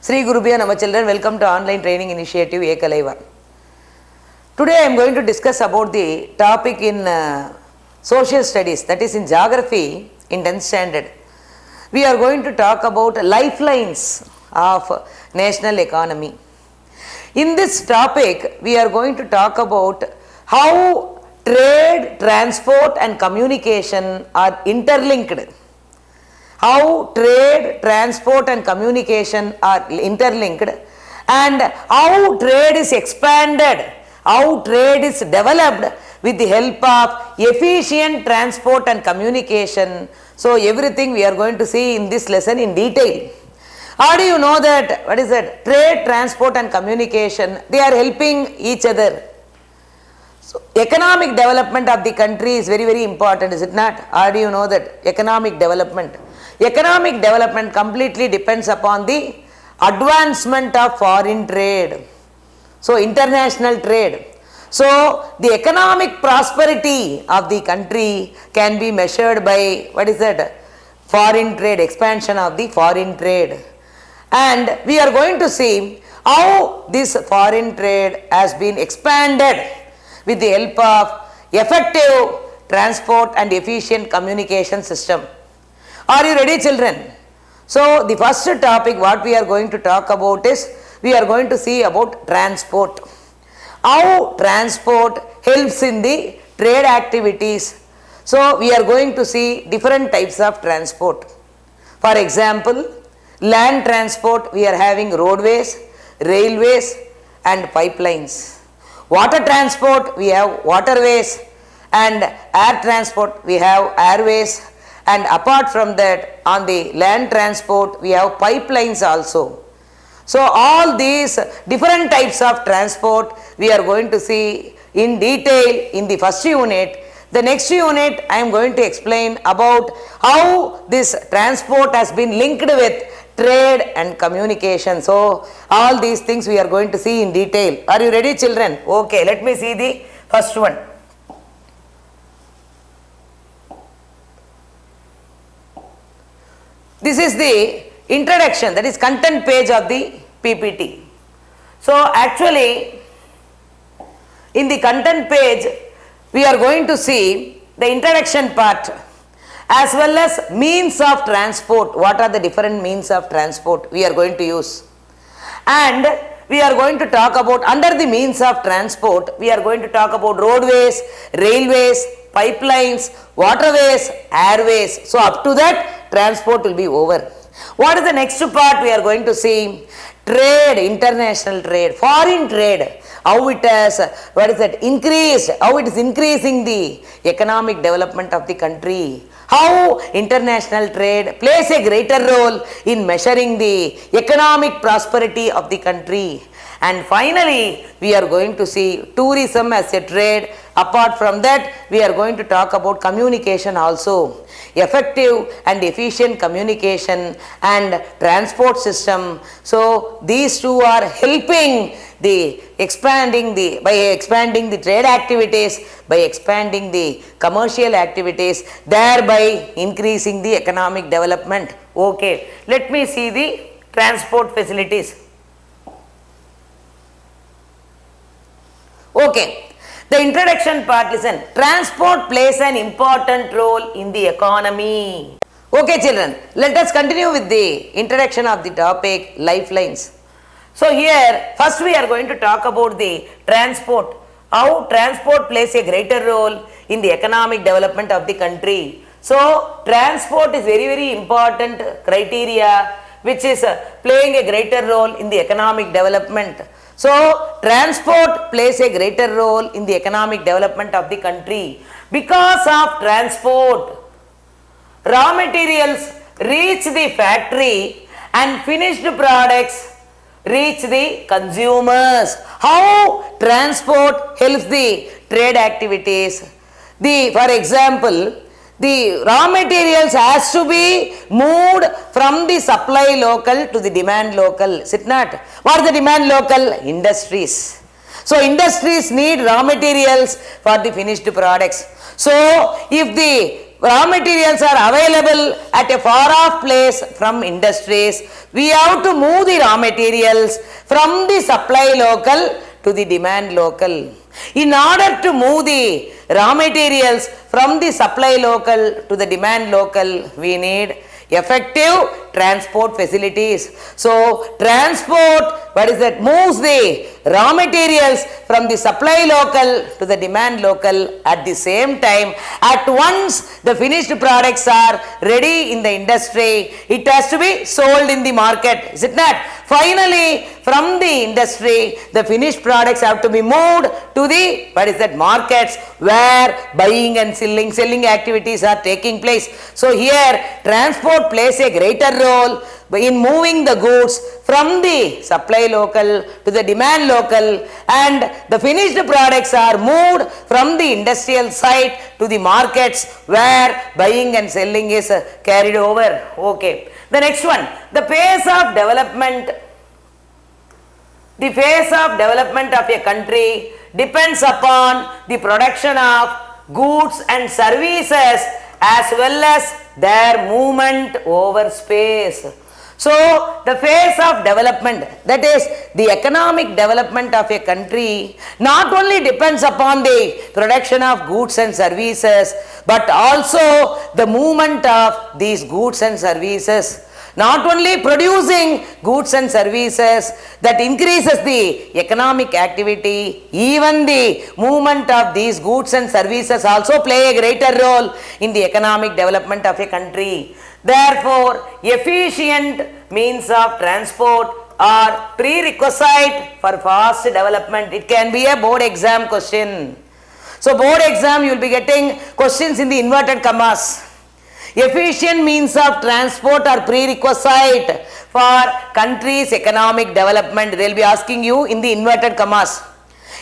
Sri Gurubhyo Nama children, welcome to online training initiative Ekalaiva. Today I am going to discuss about the topic in social studies, that is in geography in 10th standard. We are going to talk about lifelines of national economy. In this topic we are going to talk about how trade, transport and communication are interlinked. How trade, transport and communication are interlinked, and how trade is expanded, how trade is developed with the help of efficient transport and communication. So everything we are going to see in this lesson in detail. How do you know that? What is that? Trade, transport and communication, they are helping each other. So economic development of the country is very, very important, is it not? How do you know that? Economic development. Economic development completely depends upon the advancement of foreign trade. So international trade. So the economic prosperity of the country can be measured by, what is that? Foreign trade, expansion of the foreign trade. And we are going to see how this foreign trade has been expanded with the help of effective transport and efficient communication system. Are you ready, children? So the first topic what we are going to talk about is, we are going to see about transport. How transport helps in the trade activities. So we are going to see different types of transport. For example, land transport, we are having roadways, railways and pipelines. Water transport, we have waterways, and air transport, we have airways, and apart from that, on the land transport we have pipelines also. So all these different types of transport we are going to see in detail in the first unit. The next unit I am going to explain about how this transport has been linked with trade and communication. So all these things we are going to see in detail. Are you ready, children? Okay, let me see the first one. This is the introduction, that is content page of the PPT. So actually in the content page we are going to see the introduction part as well as means of transport. What are the different means of transport we are going to use? And we are going to talk about, under the means of transport, we are going to talk about roadways, railways, pipelines, waterways, airways. So up to that transport will be over. What is the next part we are going to see? Trade, international trade, foreign trade, how it has, what is that, increased, how it is increasing the economic development of the country, how international trade plays a greater role in measuring the economic prosperity of the country. And finally we are going to see tourism as a trade. Apart from that, we are going to talk about communication also, effective and efficient communication and transport system. So these two are helping the by expanding the trade activities, by expanding the commercial activities, thereby increasing the economic development. Okay, let me see the transport facilities. Okay. The introduction part, listen, transport plays an important role in the economy. Okay, children, let us continue with the introduction of the topic, lifelines. So here, first we are going to talk about the transport, how transport plays a greater role in the economic development of the country. So transport is very, very important criteria which is playing a greater role in the economic development. So transport plays a greater role in the economic development of the country. Because of transport, raw materials reach the factory and finished products reach the consumers. How transport helps the trade activities? For example, the raw materials has to be moved from the supply local to the demand local, is it not? What is the demand local? Industries. So industries need raw materials for the finished products. So if the raw materials are available at a far off place from industries, we have to move the raw materials from the supply local to the demand local. In order to move the raw materials from the supply local to the demand local, we need effective transport facilities. So transport, what is that, moves the raw materials from the supply local to the demand local. At the same time, at once the finished products are ready in the industry, it has to be sold in the market, is it not? Finally, from the industry, the finished products have to be moved to the, what is that, markets, where buying and selling activities are taking place. So here transport plays a greater role in moving the goods from the supply local to the demand local, and the finished products are moved from the industrial site to the markets where buying and selling is carried over. Okay. The next one, the pace of development. The pace of development of a country depends upon the production of goods and services as well as their movement over space. So the phase of development, that is the economic development of a country, not only depends upon the production of goods and services, but also the movement of these goods and services. Not only producing goods and services that increases the economic activity, even the movement of these goods and services also play a greater role in the economic development of a country. Therefore, efficient means of transport are prerequisite for fast development. It can be a board exam question. So, board exam you will be getting questions in the inverted commas. Efficient means of transport are prerequisite for country's economic development. They will be asking you in the inverted commas.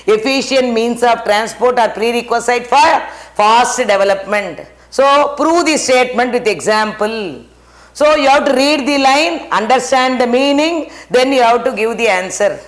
Efficient means of transport are prerequisite for fast development. So, prove the statement with example. So, you have to read the line, understand the meaning, then you have to give the answer.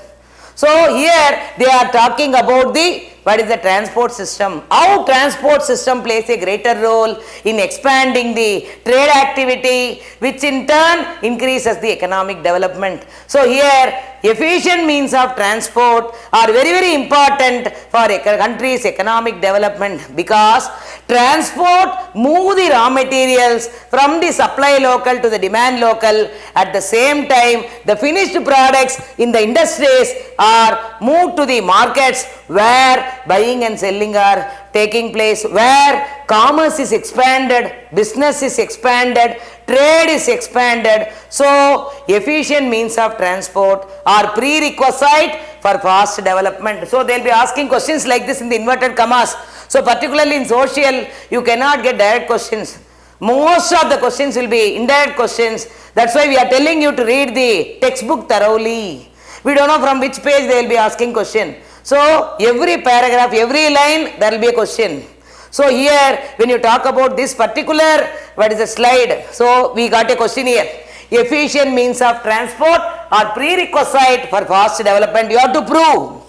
So, here they are talking about the, what is the transport system, how transport system plays a greater role in expanding the trade activity, which in turn increases the economic development. So, here efficient means of transport are very, very important for a country's economic development, because transport move the raw materials from the supply local to the demand local. At the same time, the finished products in the industries are moved to the markets where buying and selling are taking place, where commerce is expanded, business is expanded, trade is expanded. So, efficient means of transport are prerequisite for fast development. So, they will be asking questions like this in the inverted commas. So, particularly in social, you cannot get direct questions. Most of the questions will be indirect questions. That is why we are telling you to read the textbook thoroughly. We don't know from which page they will be asking question. So, every paragraph, every line, there will be a question. So, here when you talk about this particular, what is the slide? So, we got a question here. Efficient means of transport are prerequisite for fast development. You have to prove.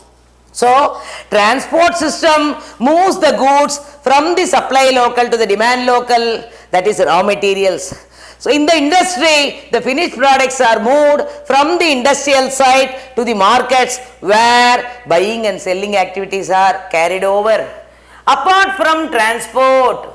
So, transport system moves the goods from the supply local to the demand local, that is raw materials. So, in the industry, the finished products are moved from the industrial site to the markets where buying and selling activities are carried over. Apart from transport,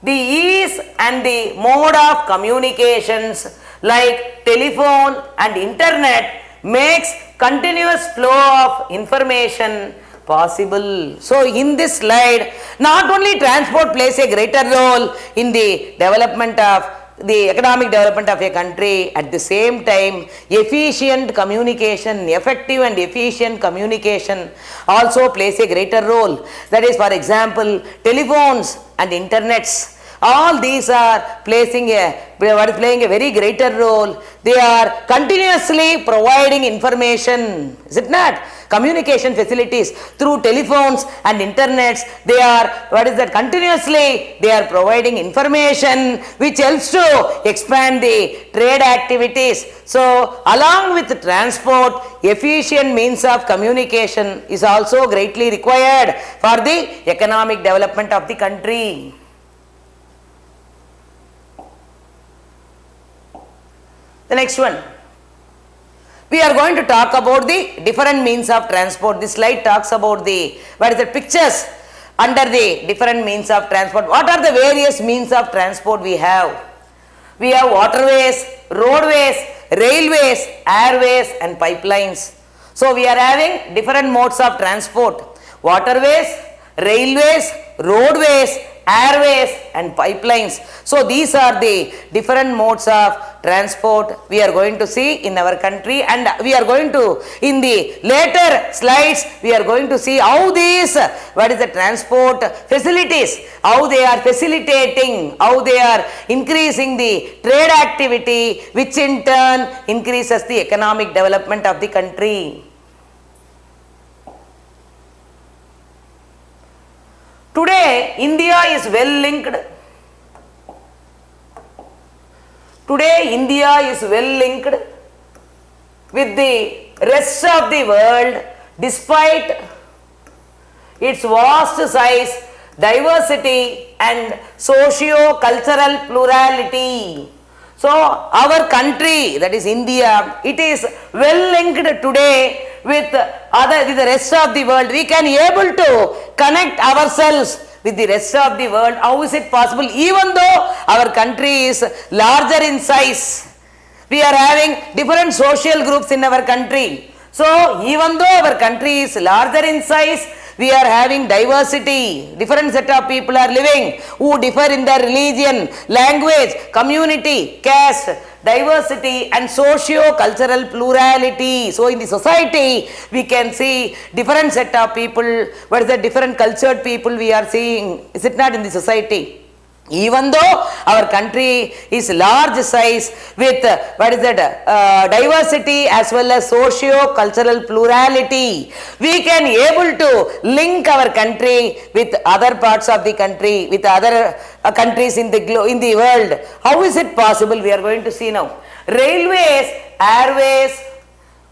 the ease and the mode of communications like telephone and internet makes continuous flow of information possible. So, in this slide, not only transport plays a greater role in the development of the economic development of a country, at the same time efficient communication, effective and efficient communication also plays a greater role. That is, for example, telephones and internets. All these are playing a very greater role. They are continuously providing information, is it not? Communication facilities through telephones and internets, they are, continuously they are providing information which helps to expand the trade activities. So, along with transport, efficient means of communication is also greatly required for the economic development of the country. The next one, we are going to talk about the different means of transport. This slide talks about the, what is the pictures under the different means of transport. What are the various means of transport we have? We have waterways, roadways, railways, airways and pipelines. So we are having different modes of transport: waterways, railways, roadways, airways and pipelines. So these are the different modes of transport we are going to see in our country, and we are going to, in the later slides, we are going to see how these, what is the transport facilities, how they are facilitating, how they are increasing the trade activity, which in turn increases the economic development of the country. Today, India is well linked. Today, India is well linked with the rest of the world despite its vast size, diversity and socio-cultural plurality. So, our country, that is India, it is well linked today with the rest of the world. We can able to connect ourselves with the rest of the world. How is it possible? Even though our country is larger in size, we are having different social groups in our country. So, even though our country is larger in size, we are having diversity. Different set of people are living who differ in their religion, language, community, caste, diversity and socio-cultural plurality. So, in the society, we can see different set of people. What is the different cultured people we are seeing? Is it not in the society? Even though our country is large size with what is that diversity as well as socio-cultural plurality, we can able to link our country with other parts of the country, with other countries in the world. How is it possible? We are going to see now. Railways, airways,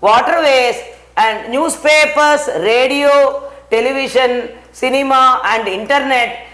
waterways and newspapers, radio, television, cinema and internet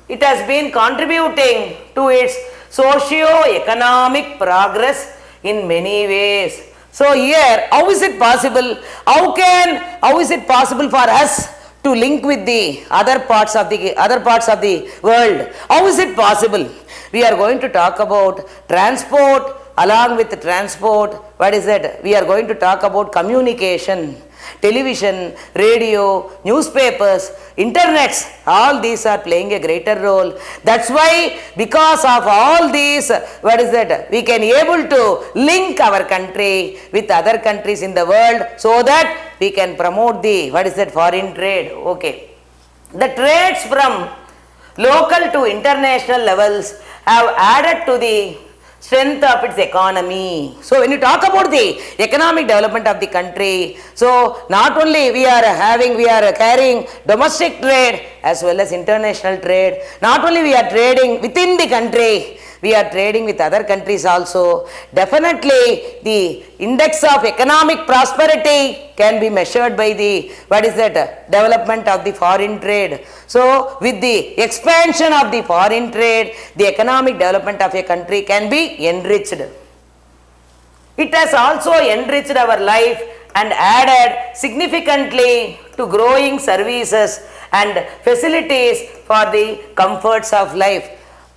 it has been contributing to its socio-economic progress in many ways. So here, how is it possible? How is it possible for us to link with the other parts of the world? How is it possible? We are going to talk about transport. Along with transport, what is that? We are going to talk about communication. Television, radio, newspapers, internets, all these are playing a greater role. That's why, because of all these, what is that? We can able to link our country with other countries in the world so that we can promote the, what is that, foreign trade. Okay. The trades from local to international levels have added to the strength of its economy. So, when you talk about the economic development of the country, so not only we are carrying domestic trade as well as international trade. Not only we are trading within the country, we are trading with other countries also. Definitely, the index of economic prosperity can be measured by the, what is that, development of the foreign trade. So, with the expansion of the foreign trade, the economic development of a country can be enriched. It has also enriched our life and added significantly to growing services and facilities for the comforts of life.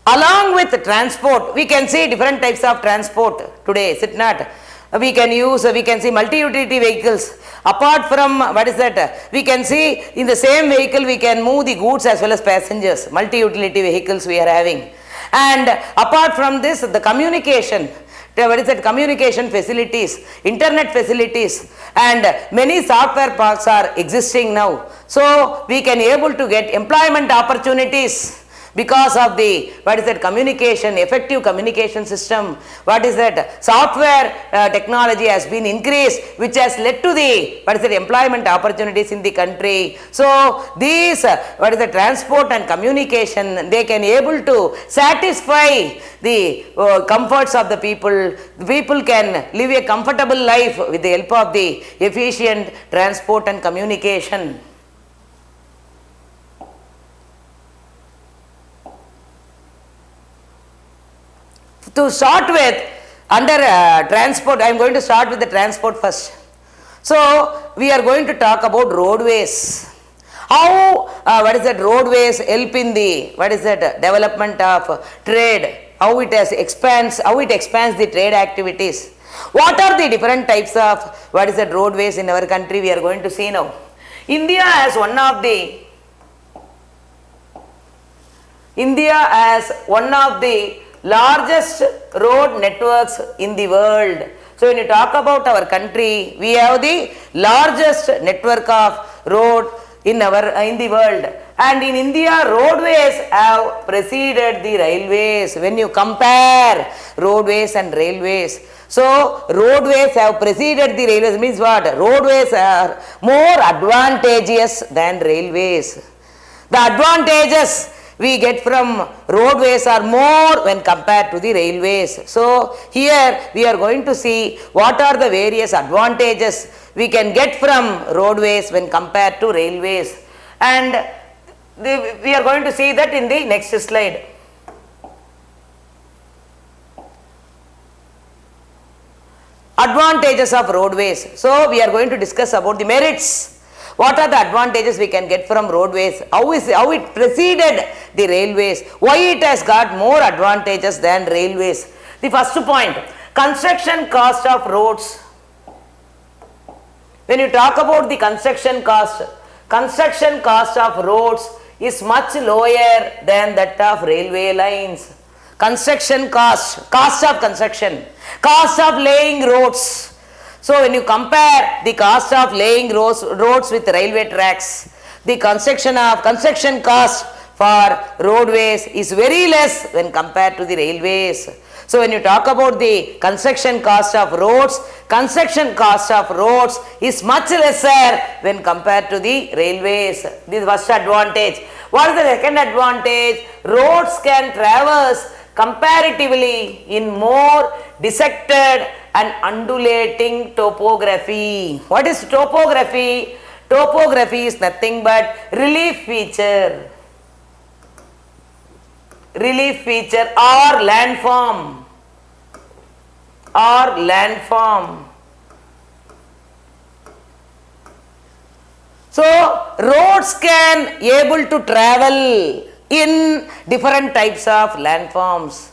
Along with transport, we can see different types of transport today, is it not? We can see multi-utility vehicles. Apart from, what is that? We can see in the same vehicle we can move the goods as well as passengers. Multi-utility vehicles we are having. And apart from this, the communication. What is that? Communication facilities, internet facilities and many software parks are existing now. So, we can able to get employment opportunities because of the, what is that, communication, effective communication system. What is that? Software technology has been increased, which has led to the, what is that, employment opportunities in the country. So, these, what is the transport and communication, they can able to satisfy the comforts of the people. The people can live a comfortable life with the help of the efficient transport and communication. To start with, under transport, I am going to start with the transport first. So we are going to talk about roadways. How what is that roadways help in the what is that development of trade, how it expands the trade activities. What are the different types of what is that roadways in our country, we are going to see now. India has one of the largest road networks in the world. So when you talk about our country, we have the largest network of road in the world, and in India roadways have preceded the railways. When you compare roadways and railways, so roadways have preceded the railways, means what? Roadways are more advantageous than railways. The advantages we get from roadways are more when compared to the railways. So here we are going to see what are the various advantages we can get from roadways when compared to railways, and we are going to see that in the next slide. Advantages of roadways. So we are going to discuss about the merits. What are the advantages we can get from roadways? How it preceded the railways? Why it has got more advantages than railways? The first point, construction cost of roads. When you talk about the construction cost of roads is much lower than that of railway lines. Construction cost of construction, cost of laying roads. So when you compare the cost of laying roads with railway tracks, the construction cost for roadways is very less when compared to the railways. So when you talk about the construction cost of roads is much lesser when compared to the railways. This is first advantage. What is the second advantage? Roads can traverse comparatively in more dissected and undulating topography. What is topography? Topography is nothing but relief feature or landform. So roads can able to travel in different types of landforms.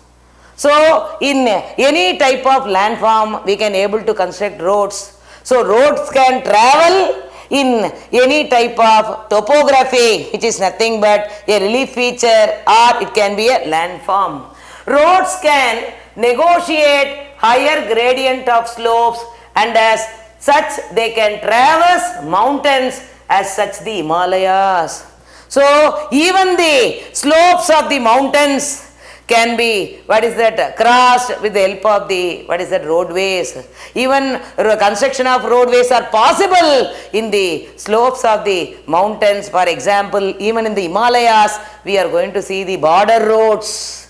So in any type of landform we can able to construct roads. So roads can travel in any type of topography, which is nothing but a relief feature, or it can be a landform. Roads can negotiate higher gradient of slopes, and as such they can traverse mountains, as such the Himalayas. So even the slopes of the mountains can be crossed with the help of the roadways. Even construction of roadways are possible in the slopes of the mountains. For example, even in the Himalayas we are going to see the border roads.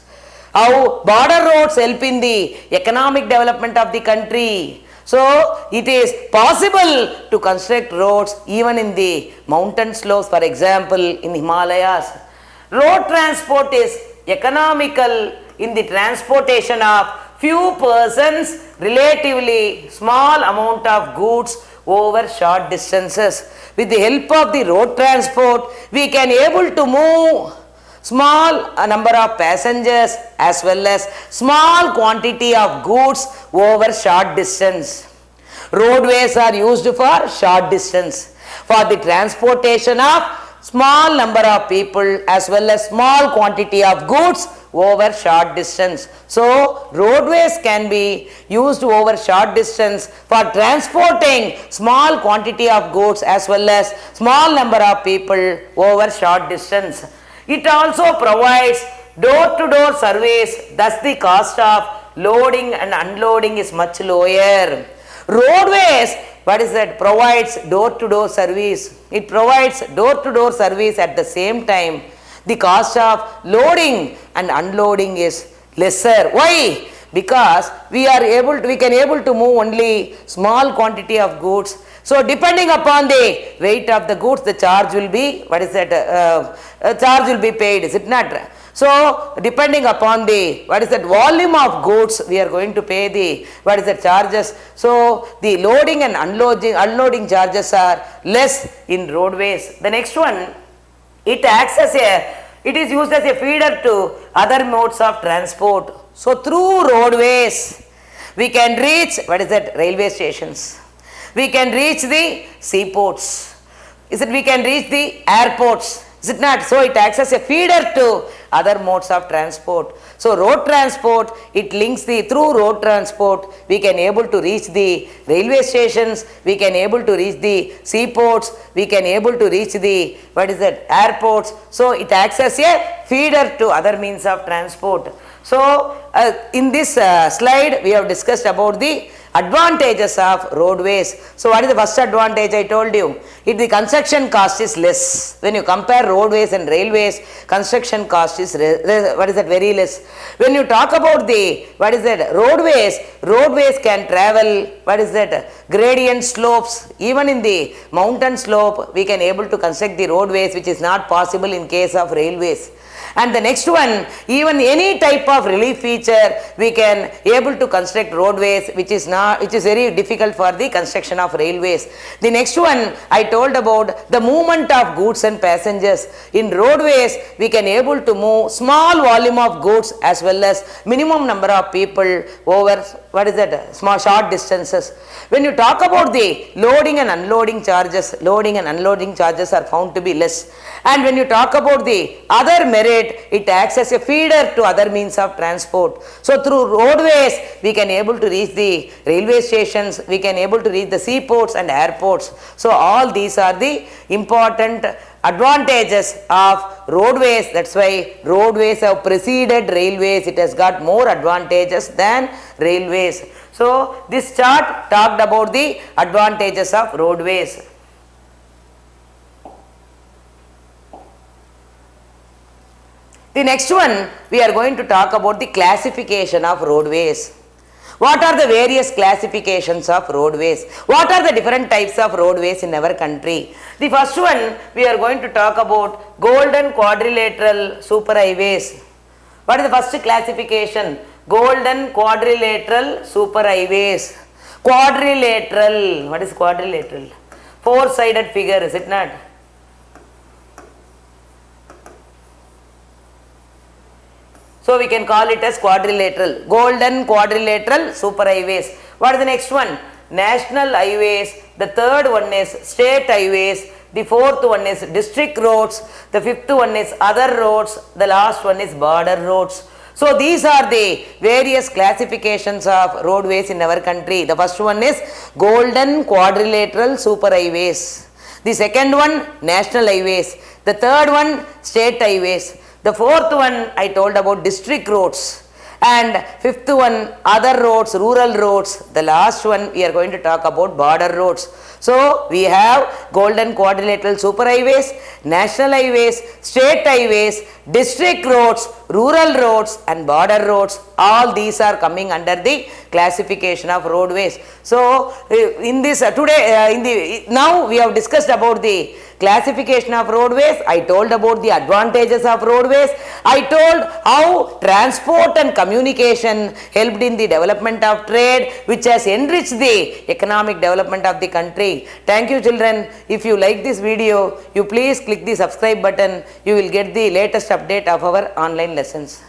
How border roads help in the economic development of the country. So it is possible to construct roads even in the mountain slopes, for example in Himalayas. Road transport is economical in the transportation of few persons, relatively small amount of goods over short distances. With the help of the road transport, we can able to move small number of passengers as well as small quantity of goods over short distance. Roadways are used for short distance, for the transportation of small number of people as well as small quantity of goods over short distance. So roadways can be used over short distance for transporting small quantity of goods as well as small number of people over short distance. It also provides door-to-door service, thus the cost of loading and unloading is much lower. Roadways provides door-to-door service. It provides door-to-door service. At the same time, the cost of loading and unloading is lesser. Why? Because we can able to move only small quantity of goods. So depending upon the weight of the goods, the charge will be charge will be paid, is it not? So depending upon the what is that volume of goods, we are going to pay the what is the charges. So the loading and unloading charges are less in roadways. The next one, it acts as it is used as a feeder to other modes of transport. So through roadways we can reach what is that railway stations, we can reach the seaports, is it we can reach the airports, is it not? So it acts as a feeder to other modes of transport. So road transport, it links the through road transport we can able to reach the railway stations, we can able to reach the seaports, we can able to reach the what is that airports. So it acts as a feeder to other means of transport. So in this slide we have discussed about the advantages of roadways. So what is the first advantage? I told you, if the construction cost is less. When you compare roadways and railways, construction cost is what is that very less. When you talk about the what is that roadways can travel what is that gradient slopes. Even in the mountain slope we can able to construct the roadways, which is not possible in case of railways. And the next one, even any type of relief feature we can able to construct roadways, which is very difficult for the construction of railways. The next one I told about the movement of goods and passengers. In roadways we can able to move small volume of goods as well as minimum number of people over what is that short distances. When you talk about the loading and unloading charges are found to be less. And when you talk about the other merit, it acts as a feeder to other means of transport. So through roadways we can able to reach the railway stations, we can able to reach the seaports and airports. So all these are the important advantages of roadways. That's why roadways have preceded railways. It has got more advantages than railways. So this chart talked about the advantages of roadways. The next one, we are going to talk about the classification of roadways. What are the various classifications of roadways? What are the different types of roadways in our country? The first one, we are going to talk about golden quadrilateral superhighways. What is the first classification? Golden quadrilateral superhighways. Quadrilateral, what is quadrilateral? Four-sided figure, is it not? So we can call it as quadrilateral, golden quadrilateral superhighways. What is the next one? National highways. The third one is state highways. The fourth one is district roads. The fifth one is other roads. The last one is border roads. So these are the various classifications of roadways in our country. The first one is golden quadrilateral superhighways. The second one, national highways. The third one, state highways. The fourth one I told about district roads, and fifth one other roads, rural roads. The last one we are going to talk about border roads. So we have golden quadrilateral superhighways, national highways, state highways, district roads, rural roads and border roads. All these are coming under the classification of roadways. So in this now we have discussed about the classification of roadways. I told about the advantages of roadways. I told how transport and communication helped in the development of trade, which has enriched the economic development of the country. Thank you, children. If you like this video, you please click the subscribe button. You will get the latest update of our online lessons.